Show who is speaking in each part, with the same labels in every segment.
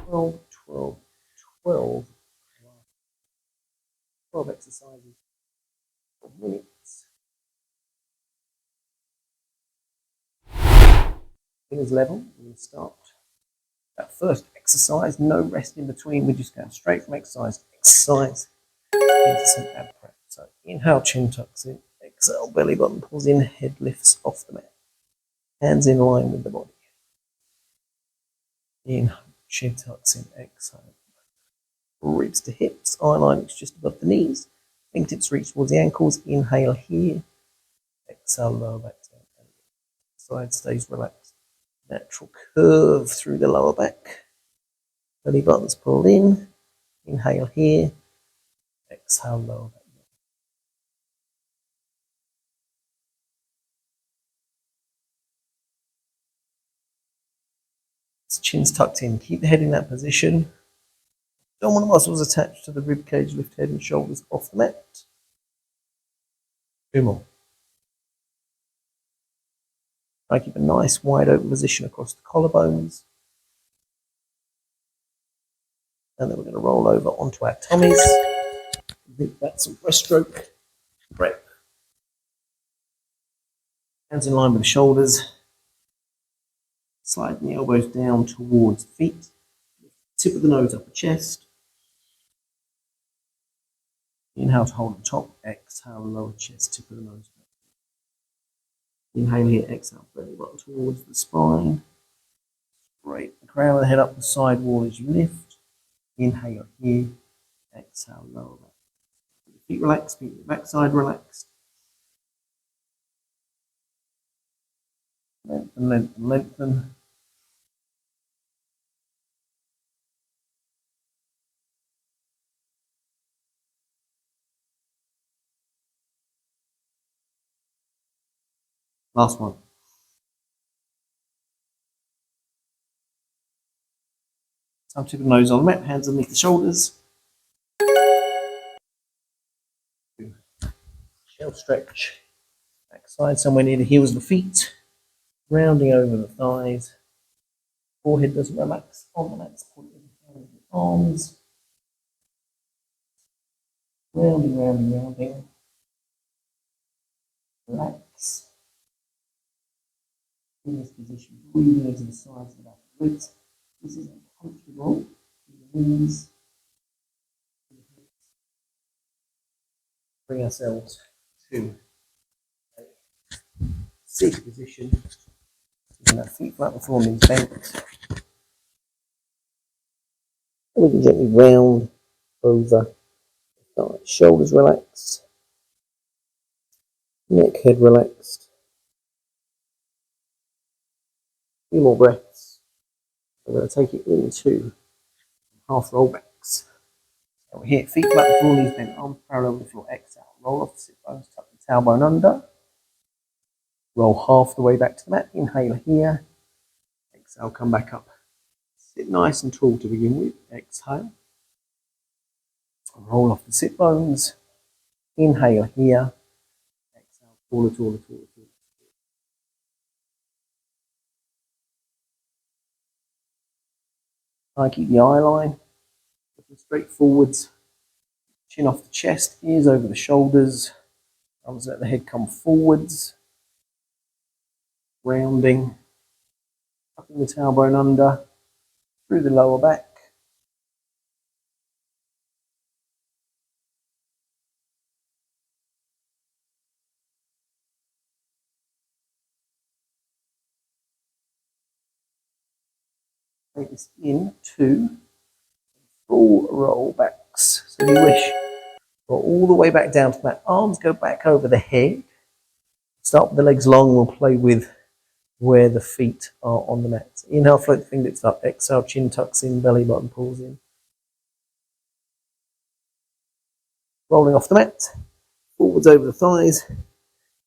Speaker 1: 12, 12, 12. 12 exercises, 12 minutes. Fingers level. We're going to start that first exercise. No rest in between. We're just going straight from exercise to exercise into some ab prep. So inhale, chin tucks in. Exhale, belly button pulls in. Head lifts off the mat. Hands in line with the body. Inhale, chin tucks in. Exhale. Ribs to hips. Eye line is just above the knees. Fingertips reach towards the ankles. Inhale here. Exhale, lower back down. Side stays relaxed. Natural curve through the lower back. Belly buttons pulled in. Inhale here. Exhale, lower back down. Chin's tucked in. Keep the head in that position. Abdominal muscles attached to the rib cage. Lift head and shoulders off the mat. 2 more. Try to keep a nice wide open position across the collarbones. And then we're going to roll over onto our tummies. I think that's some breaststroke prep. Hands in line with the shoulders. Sliding the elbows down towards the feet. Tip of the nose up the chest. Inhale to hold at the top. Exhale, lower chest, tip of the nose back. Inhale here, exhale, belly button towards the spine. Straight the crown of the head up the side wall as you lift. Inhale here, exhale, lower back. Feet relaxed, feet backside relaxed. Lengthen, lengthen, lengthen. Last one. Time to tip the nose on the mat, hands underneath the shoulders. Shell stretch. Backside somewhere near the heels of the feet. Rounding over the thighs. Forehead doesn't relax on the mat. Point the arms. Rounding, rounding, rounding. Relax. In this position, breathing into the sides of the back of the ribs. This is uncomfortable. The knees. Bring ourselves to a seated position. Keeping our feet flat before knees bent. And we can gently round over the thighs. Shoulders relaxed. Neck, head relaxed. Few more breaths. We're going to take it into half roll backs. So we're here, feet flat before knees bent, arms parallel with the floor. Exhale. Roll off the sit bones, tuck the tailbone under. Roll half the way back to the mat. Inhale here. Exhale, come back up. Sit nice and tall to begin with. Exhale. Roll off the sit bones. Inhale here. Exhale, taller, taller, taller, taller. Try and keep the eye line looking straight forwards. Chin off the chest, ears over the shoulders. Arms let the head come forwards. Rounding. Tucking the tailbone under. Through the lower back. Take this into full roll backs. So if you wish, roll all the way back down to that. Arms go back over the head. Start with the legs long. We'll play with where the feet are on the mat. So inhale, float the fingertips up. Exhale, chin tucks in, belly button pulls in. Rolling off the mat. Forwards over the thighs.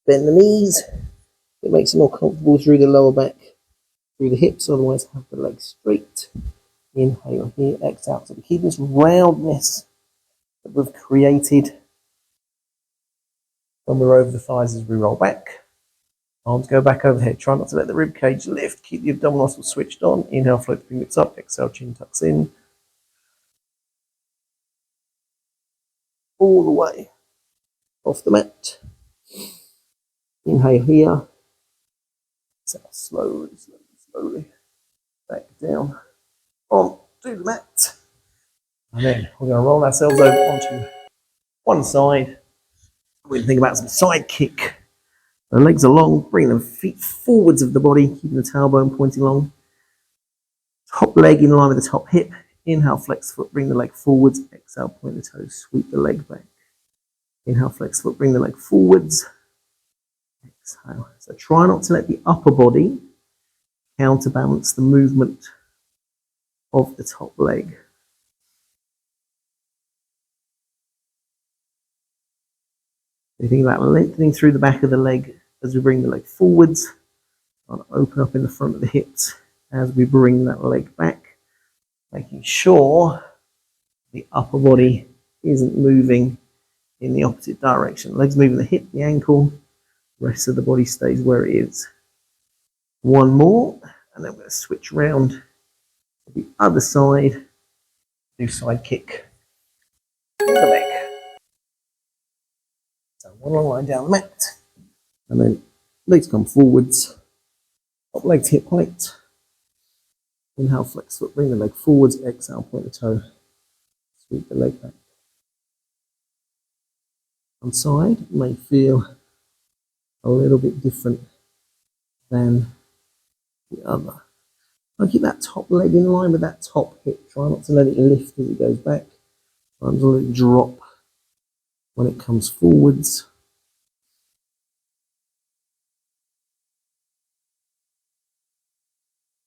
Speaker 1: Bend the knees. It makes you more comfortable through the lower back. Through the hips, otherwise have the legs straight. Inhale here, exhale. So we keep this roundness that we've created when we're over the thighs as we roll back. Arms go back overhead. Try not to let the rib cage lift. Keep the abdominal muscles switched on. Inhale, float the fingertips up. Exhale, chin tucks in. All the way off the mat. Inhale here. Exhale, slowly, slowly, slowly. Back down onto the mat. And then we're going to roll ourselves over onto one side. We're going to think about some side kick. The legs are long, bring the feet forwards of the body, keeping the tailbone pointing long. Top leg in line with the top hip. Inhale, flex foot, bring the leg forwards. Exhale, point the toes, sweep the leg back. Inhale, flex foot, bring the leg forwards. Exhale. So try not to let the upper body counterbalance the movement of the top leg. So you think about lengthening through the back of the leg as we bring the leg forwards. Trying to open up in the front of the hips as we bring that leg back. Making sure the upper body isn't moving in the opposite direction. Legs moving the hip, the ankle, the rest of the body stays where it is. One more, and then we're going to switch around to the other side. Do side kick. The leg. So one long line down the mat, and then legs come forwards. Top legs hip height. Inhale, flex foot, bring the leg forwards. Exhale, point the toe. Sweep the leg back. One side may feel a little bit different than the other. I'll keep that top leg in line with that top hip. Try not to let it lift as it goes back. Try not to let it drop when it comes forwards.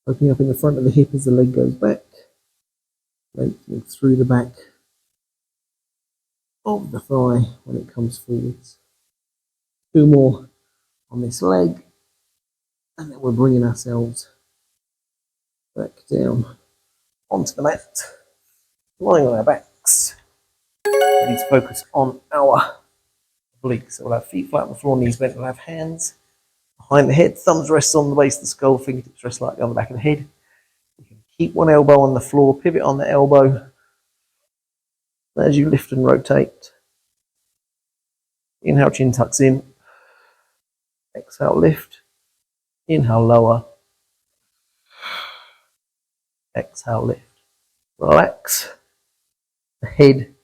Speaker 1: Opening up in the front of the hip as the leg goes back. Lengthening through the back of the thigh when it comes forwards. Two more on this leg. And then we're bringing ourselves back down onto the mat. Lying on our backs. Ready to focus on our obliques. So we'll have feet flat on the floor, knees bent. We'll have hands behind the head. Thumbs rest on the base of the skull. Fingertips rest lightly on the back of the head. You can keep one elbow on the floor. Pivot on the elbow as you lift and rotate. Inhale, chin tucks in. Exhale, lift. Inhale, lower. Exhale, lift. Relax the head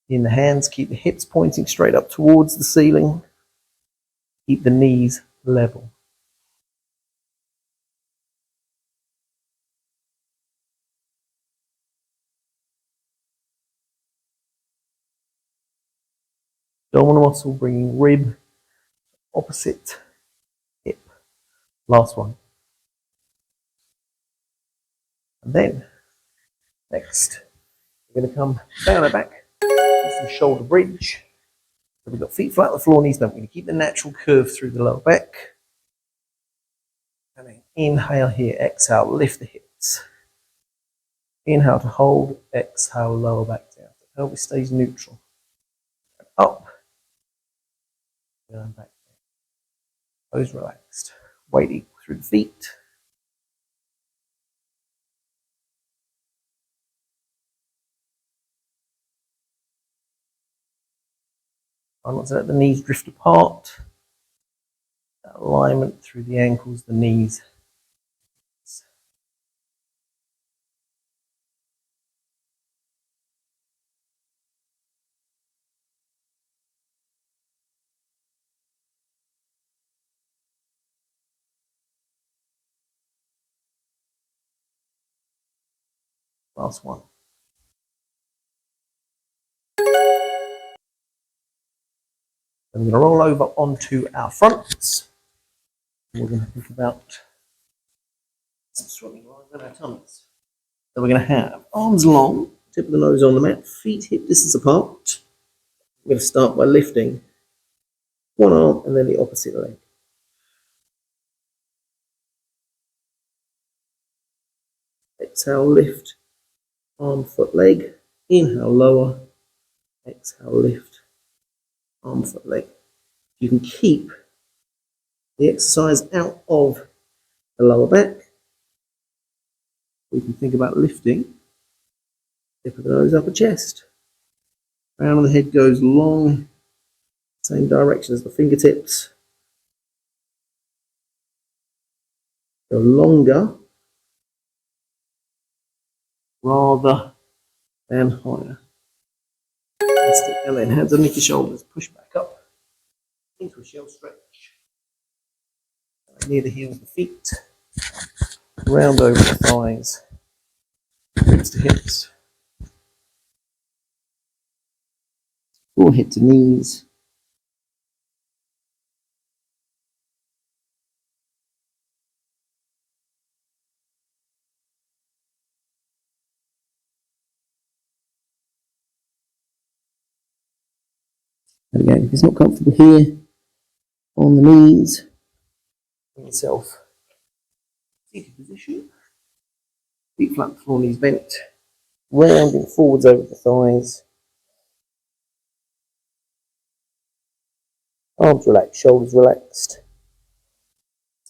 Speaker 1: in the hands. Keep the hips pointing straight up towards the ceiling. Keep the knees level. Abdominal muscle bringing rib opposite hip. Last one. And then, next, we're going to come down our back, do some shoulder bridge. So we've got feet flat on the floor, knees bent. We're going to keep the natural curve through the lower back. And then inhale here, exhale, lift the hips. Inhale to hold, exhale, lower back down. The pelvis stays neutral. Up, going back down. Toes relaxed. Weight equal through the feet. Try not to let the knees drift apart. That alignment through the ankles, the knees. Last one. Then we're going to roll over onto our fronts. We're going to think about some swimming lines in our tummies. So we're going to have arms long, tip of the nose on the mat, feet hip distance apart. We're going to start by lifting one arm and then the opposite leg. Exhale, lift, arm, foot, leg. Inhale, lower. Exhale, lift, arm, foot, leg. You can keep the exercise out of the lower back. We can think about lifting tip of the nose, upper chest. Crown of the head goes long, same direction as the fingertips. Go longer rather than higher. And then hands underneath your shoulders, push back up into a shell stretch. Near the heels of the feet, round over the thighs, ribs to hips, forehead to knees. And again, if it's not comfortable here, on the knees, bring yourself seated position, feet flat, floor, knees bent, rounding forwards over the thighs, arms relaxed, shoulders relaxed.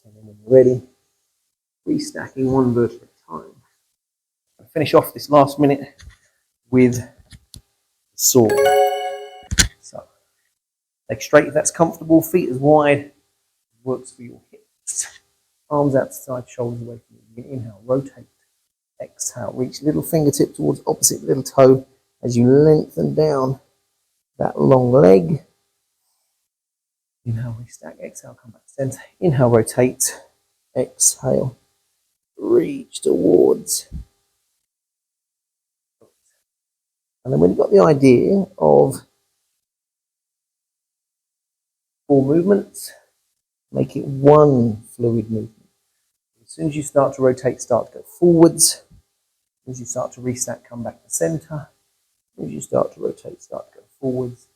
Speaker 1: And then when you're ready, restacking one vertebra at a time. I'll finish off this last minute with the saw. So, leg straight if that's comfortable, feet as wide, works for your hips. Arms out to side, shoulders away from you. Inhale, rotate. Exhale, reach little fingertip towards opposite little toe as you lengthen down that long leg. Inhale, restack. Exhale, come back to center. Inhale, rotate. Exhale, reach towards. And then when you've got the idea of 4 movements, make it one fluid movement. As soon as you start to rotate, start to go forwards. As soon as you start to restack, come back to center. As soon as you start to rotate, start to go forwards.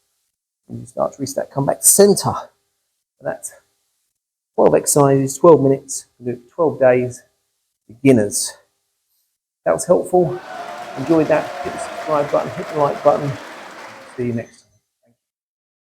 Speaker 1: As you start to restack, come back to center. And that's 12 exercises, 12 minutes. We'll do it 12 days. Beginners. That was helpful. Enjoyed that. Hit the subscribe button, hit the like button. See you next time.